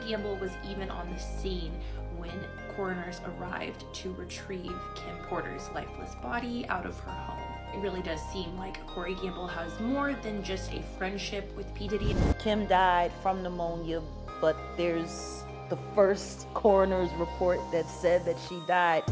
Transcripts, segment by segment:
Gamble was even on the scene when coroners arrived to retrieve Kim Porter's lifeless body out of her home. It really does seem like Corey Gamble has more than just a friendship with P. Diddy. Kim died from pneumonia, but there's the first coroner's report that said that she died.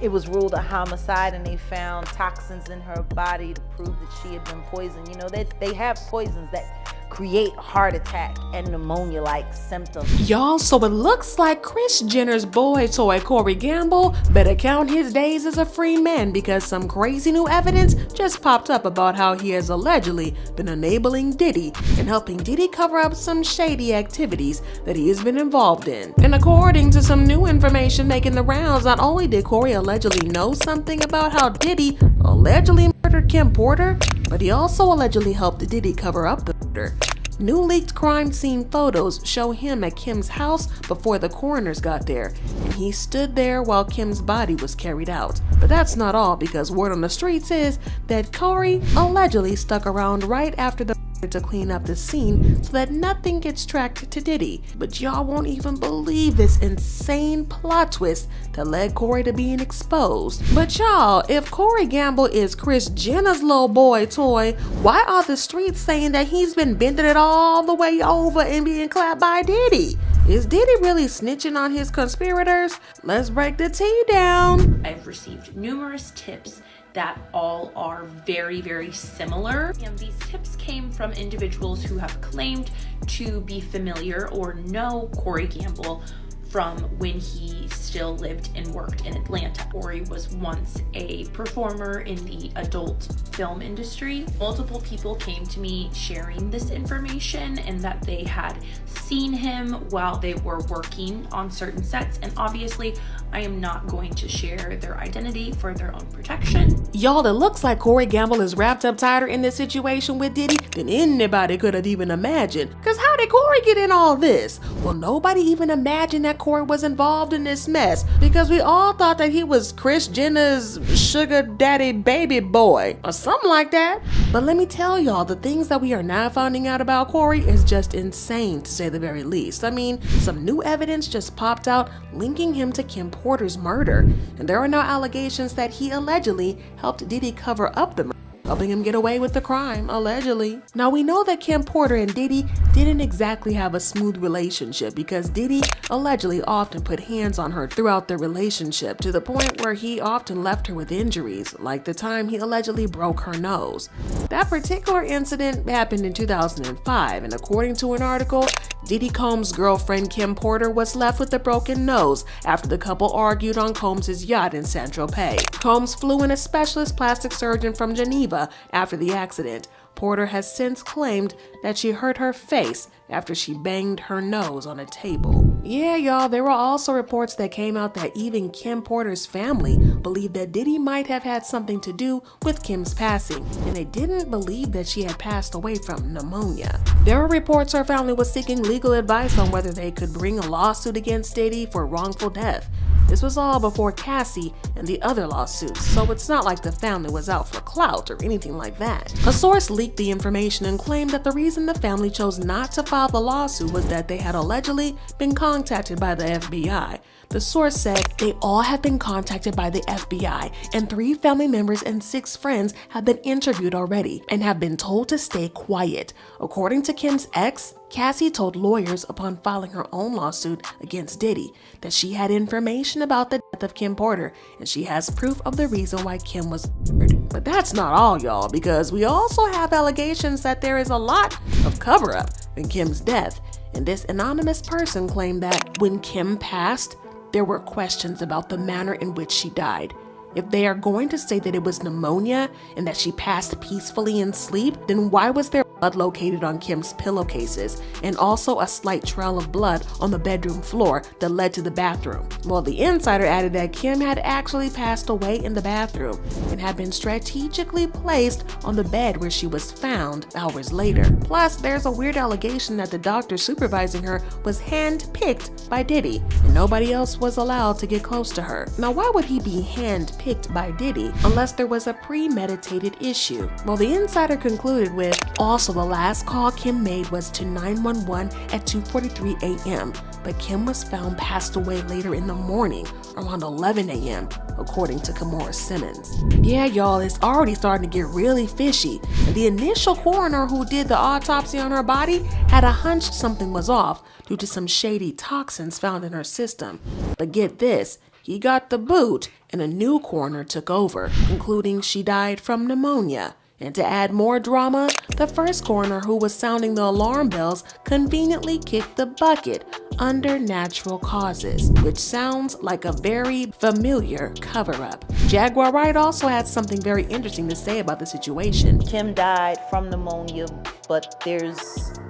It was ruled a homicide, and they found toxins in her body to prove that she had been poisoned. You know, they have poisons that create heart attack and pneumonia-like symptoms. Y'all, so it looks like Kris Jenner's boy toy Corey Gamble better count his days as a free man, because some crazy new evidence just popped up about how he has allegedly been enabling Diddy and helping Diddy cover up some shady activities that he has been involved in. And according to some new information making the rounds, not only did Corey allegedly know something about how Diddy allegedly murdered Kim Porter, but he also allegedly helped Diddy cover up the murder. New leaked crime scene photos show him at Kim's house before the coroners got there, and he stood there while Kim's body was carried out. But that's not all, because word on the streets is that Corey allegedly stuck around right after the to clean up the scene so that nothing gets tracked to Diddy. But y'all won't even believe this insane plot twist that led Corey to being exposed. But y'all, if Corey Gamble is Kris Jenner's little boy toy, why are the streets saying that he's been bending it all the way over and being clapped by Diddy? Is Diddy really snitching on his conspirators? Let's break the tea down. I've received numerous tips that all are very, very similar. And these tips came from individuals who have claimed to be familiar or know Corey Gamble from when he still lived and worked in Atlanta. Corey was once a performer in the adult film industry. Multiple people came to me sharing this information and that they had seen him while they were working on certain sets, and obviously I am not going to share their identity for their own protection. Y'all, it looks like Corey Gamble is wrapped up tighter in this situation with Diddy than anybody could have even imagined. Cause how did Corey get in all this? Well, nobody even imagined that Corey was involved in this mess, because we all thought that he was Kris Jenner's sugar daddy baby boy or something like that. But let me tell y'all, the things that we are now finding out about Corey is just insane, to say the very least. I mean, some new evidence just popped out linking him to Kim Porter's murder, and there are now allegations that he allegedly helped Diddy cover up the murder, helping him get away with the crime, allegedly. Now, we know that Kim Porter and Diddy didn't exactly have a smooth relationship, because Diddy allegedly often put hands on her throughout their relationship, to the point where he often left her with injuries, like the time he allegedly broke her nose. That particular incident happened in 2005, and according to an article, Diddy Combs' girlfriend Kim Porter was left with a broken nose after the couple argued on Combs' yacht in Saint-Tropez. Combs flew in a specialist plastic surgeon from Geneva after the accident. Porter has since claimed that she hurt her face after she banged her nose on a table. Yeah, y'all, there were also reports that came out that even Kim Porter's family believed that Diddy might have had something to do with Kim's passing, and they didn't believe that she had passed away from pneumonia. There were reports her family was seeking legal advice on whether they could bring a lawsuit against Diddy for wrongful death. This was all before Cassie and the other lawsuits, so it's not like the family was out for clout or anything like that. A source leaked the information and claimed that the reason the family chose not to file the lawsuit was that they had allegedly been contacted by the FBI. The source said they all have been contacted by the FBI, and 3 family members and 6 friends have been interviewed already and have been told to stay quiet. According to Kim's ex, Cassie told lawyers upon filing her own lawsuit against Diddy that she had information about the death of Kim Porter, and she has proof of the reason why Kim was murdered. But that's not all, y'all, because we also have allegations that there is a lot of cover-up in Kim's death. And this anonymous person claimed that when Kim passed, there were questions about the manner in which she died. If they are going to say that it was pneumonia and that she passed peacefully in sleep, then why was there blood located on Kim's pillowcases and also a slight trail of blood on the bedroom floor that led to the bathroom? Well, the insider added that Kim had actually passed away in the bathroom and had been strategically placed on the bed where she was found hours later. Plus, there's a weird allegation that the doctor supervising her was hand-picked by Diddy and nobody else was allowed to get close to her. Now, why would he be hand-picked by Diddy unless there was a premeditated issue? Well, the insider concluded with, also So the last call Kim made was to 911 at 2:43 a.m., but Kim was found passed away later in the morning, around 11 a.m., according to Kimora Simmons. Yeah, y'all, it's already starting to get really fishy. And the initial coroner who did the autopsy on her body had a hunch something was off due to some shady toxins found in her system. But get this, he got the boot and a new coroner took over, concluding she died from pneumonia. And to add more drama, the first coroner who was sounding the alarm bells conveniently kicked the bucket under natural causes, which sounds like a very familiar cover-up. Jaguar Wright also had something very interesting to say about the situation. Kim died from pneumonia, but there's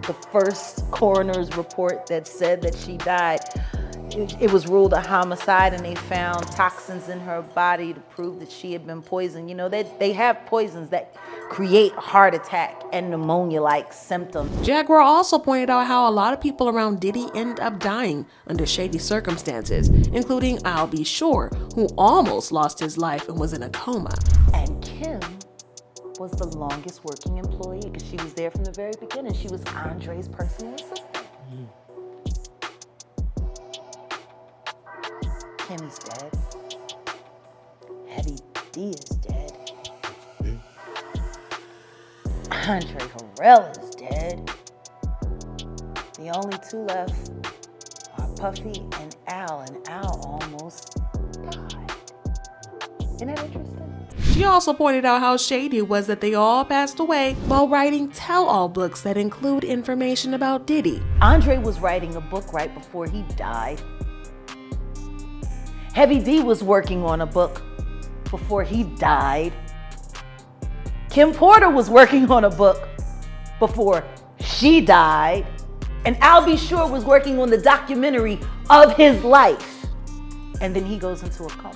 the first coroner's report that said that she died. It was ruled a homicide, and they found toxins in her body to prove that she had been poisoned. You know, they have poisons that create heart attack and pneumonia-like symptoms. Jaguar also pointed out how a lot of people around Diddy end up dying under shady circumstances, including I'll Be Sure, who almost lost his life and was in a coma. And Kim was the longest working employee because she was there from the very beginning. She was Andre's personal assistant. Kim is dead. Heavy D is dead. Andre Harrell is dead. The only two left are Puffy and Al almost died. Isn't that interesting? She also pointed out how shady it was that they all passed away while writing tell-all books that include information about Diddy. Andre was writing a book right before he died. Heavy D was working on a book before he died. Kim Porter was working on a book before she died. And I'll Be Sure was working on the documentary of his life. And then he goes into a coma.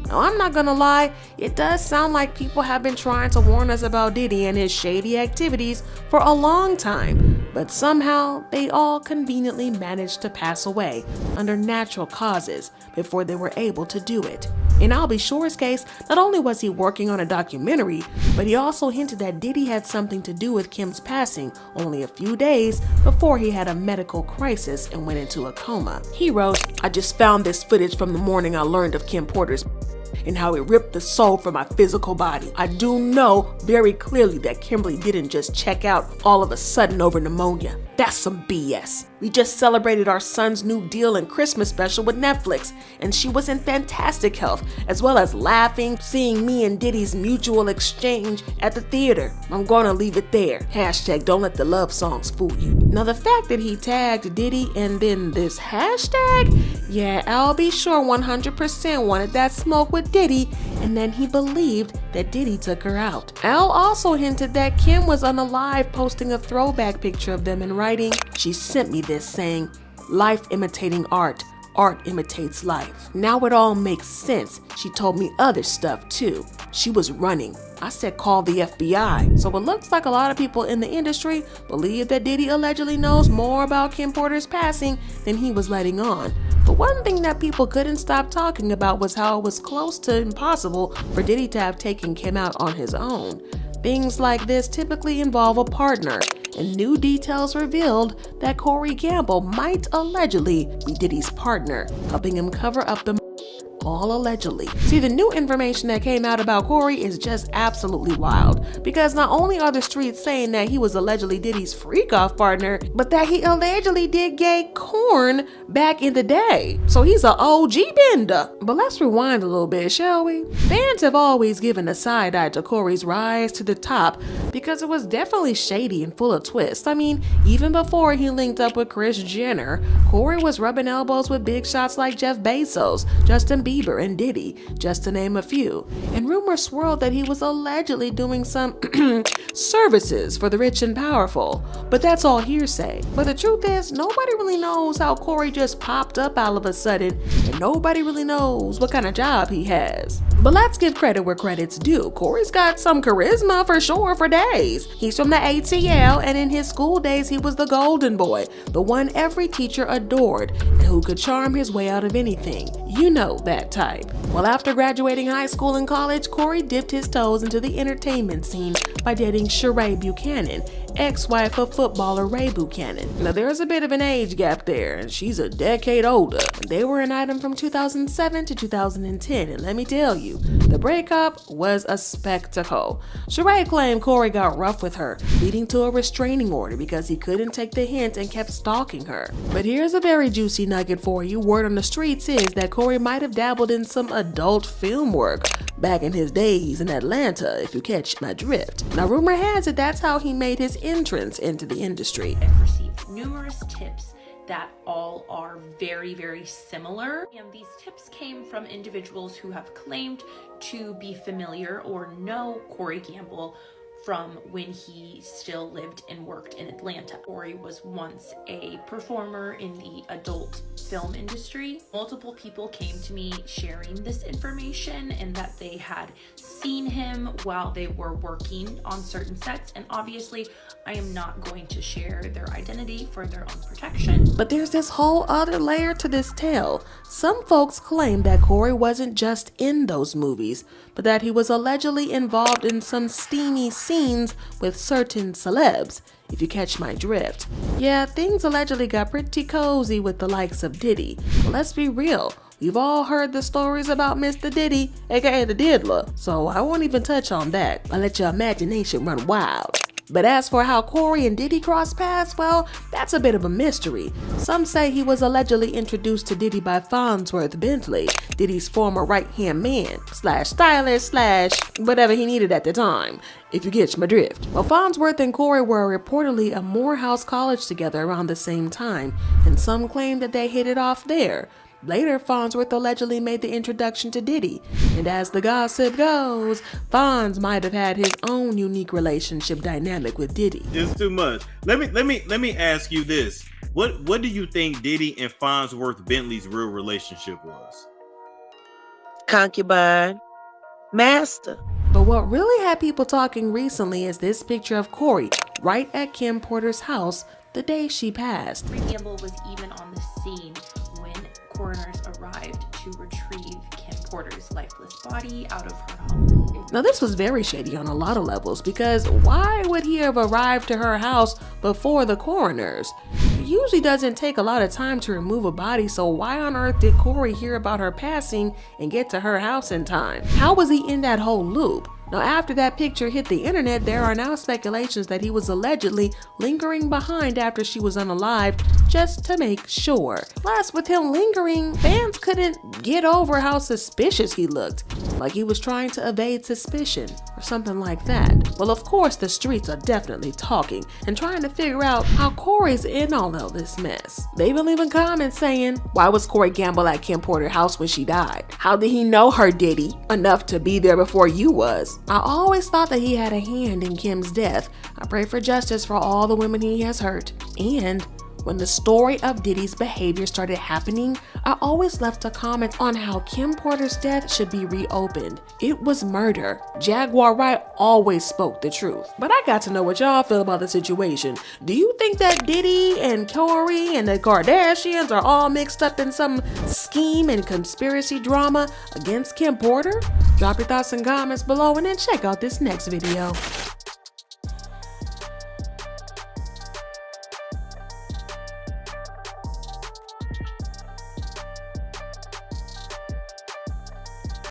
Now, I'm not gonna lie, it does sound like people have been trying to warn us about Diddy and his shady activities for a long time, but somehow they all conveniently managed to pass away under natural causes before they were able to do it. In I'll Be Sure's case, not only was he working on a documentary, but he also hinted that Diddy had something to do with Kim's passing only a few days before he had a medical crisis and went into a coma. He wrote, "I just found this footage from the morning I learned of Kim Porter's and how it ripped the soul from my physical body. I do know very clearly that Kimberly didn't just check out all of a sudden over pneumonia. That's some BS. We just celebrated our son's new deal and Christmas special with Netflix, and she was in fantastic health, as well as laughing, seeing me and Diddy's mutual exchange at the theater. I'm gonna leave it there. Hashtag don't let the love songs fool you." Now the fact that he tagged Diddy and then this hashtag, yeah, I'll Be Sure 100% wanted that smoke with Diddy, and then he believed that Diddy took her out. Al also hinted that Kim was unalive, posting a throwback picture of them and writing, "She sent me this saying, life imitating art, art imitates life." Now it all makes sense. She told me other stuff too. She was running. I said call the FBI. So it looks like a lot of people in the industry believe that Diddy allegedly knows more about Kim Porter's passing than he was letting on. But one thing that people couldn't stop talking about was how it was close to impossible for Diddy to have taken Kim out on his own. Things like this typically involve a partner, and new details revealed that Corey Gamble might allegedly be Diddy's partner, helping him cover up the all allegedly. See, the new information that came out about Corey is just absolutely wild, because not only are the streets saying that he was allegedly Diddy's freak-off partner, but that he allegedly did gay corn back in the day. So he's an OG bender. But let's rewind a little bit, shall we? Fans have always given a side eye to Corey's rise to the top because it was definitely shady and full of twists. I mean, even before he linked up with Kris Jenner, Corey was rubbing elbows with big shots like Jeff Bezos, Justin Bieber, and Diddy, just to name a few. And rumors swirled that he was allegedly doing some services for the rich and powerful. But that's all hearsay. But the truth is, nobody really knows how Corey just popped up all of a sudden, and nobody really knows what kind of job he has. But let's give credit where credit's due. Corey's got some charisma for sure for days. He's from the ATL, and in his school days, he was the golden boy, the one every teacher adored, and who could charm his way out of anything. You know that type. Well, after graduating high school and college, Corey dipped his toes into the entertainment scene by dating Sheree Buchanan, ex-wife of footballer Ray Buchanan. Now, there's a bit of an age gap there, and she's a decade older. They were an item from 2007 to 2010, and let me tell you, the breakup was a spectacle. Sheree claimed Corey got rough with her, leading to a restraining order because he couldn't take the hint and kept stalking her. But here's a very juicy nugget for you. Word on the streets is that Corey might have dabbled in some adult film work back in his days in Atlanta, if you catch my drift. Now, rumor has it that's how he made his entrance into the industry. I've received numerous tips that all are very, very similar. And these tips came from individuals who have claimed to be familiar or know Corey Gamble from when he still lived and worked in Atlanta. Corey was once a performer in the adult film industry. Multiple people came to me sharing this information and that they had seen him while they were working on certain sets, and obviously I am not going to share their identity for their own protection. But there's this whole other layer to this tale. Some folks claim that Corey wasn't just in those movies, but that he was allegedly involved in some steamy scenes with certain celebs, if you catch my drift. Yeah, things allegedly got pretty cozy with the likes of Diddy. But let's be real, we've all heard the stories about Mr. Diddy, aka the Diddler, so I won't even touch on that. I'll let your imagination run wild. But as for how Corey and Diddy crossed paths, well, that's a bit of a mystery. Some say he was allegedly introduced to Diddy by Farnsworth Bentley, Diddy's former right-hand man, / stylist, / whatever he needed at the time, if you catch my drift. Well, Farnsworth and Corey were reportedly at Morehouse College together around the same time, and some claim that they hit it off there. Later, Farnsworth allegedly made the introduction to Diddy, and as the gossip goes, Fonz might have had his own unique relationship dynamic with Diddy. It's too much. Let me ask you this: what do you think Diddy and Farnsworth Bentley's real relationship was? Concubine, master. But what really had people talking recently is this picture of Corey right at Kim Porter's house the day she passed. Corey Gamble was even on the scene when coroners arrived to retrieve Kim Porter's lifeless body out of her home. Now, this was very shady on a lot of levels, because why would he have arrived to her house before the coroners? It usually doesn't take a lot of time to remove a body, so why on earth did Corey hear about her passing and get to her house in time? How was he in that whole loop? Now, after that picture hit the internet, there are now speculations that he was allegedly lingering behind after she was unalived just to make sure. Plus, with him lingering, fans couldn't get over how suspicious he looked, like he was trying to evade suspicion or something like that. Well, of course, the streets are definitely talking and trying to figure out how Corey's in all of this mess. They even leaving comments saying, why was Corey Gamble at Kim Porter's house when she died? How did he know her, Diddy, enough to be there before you was? I always thought that he had a hand in Kim's death. I pray for justice for all the women he has hurt. And when the story of Diddy's behavior started happening, I always left a comment on how Kim Porter's death should be reopened. It was murder. Jaguar Wright always spoke the truth. But I got to know what y'all feel about the situation. Do you think that Diddy and Corey and the Kardashians are all mixed up in some scheme and conspiracy drama against Kim Porter? Drop your thoughts and comments below and then check out this next video.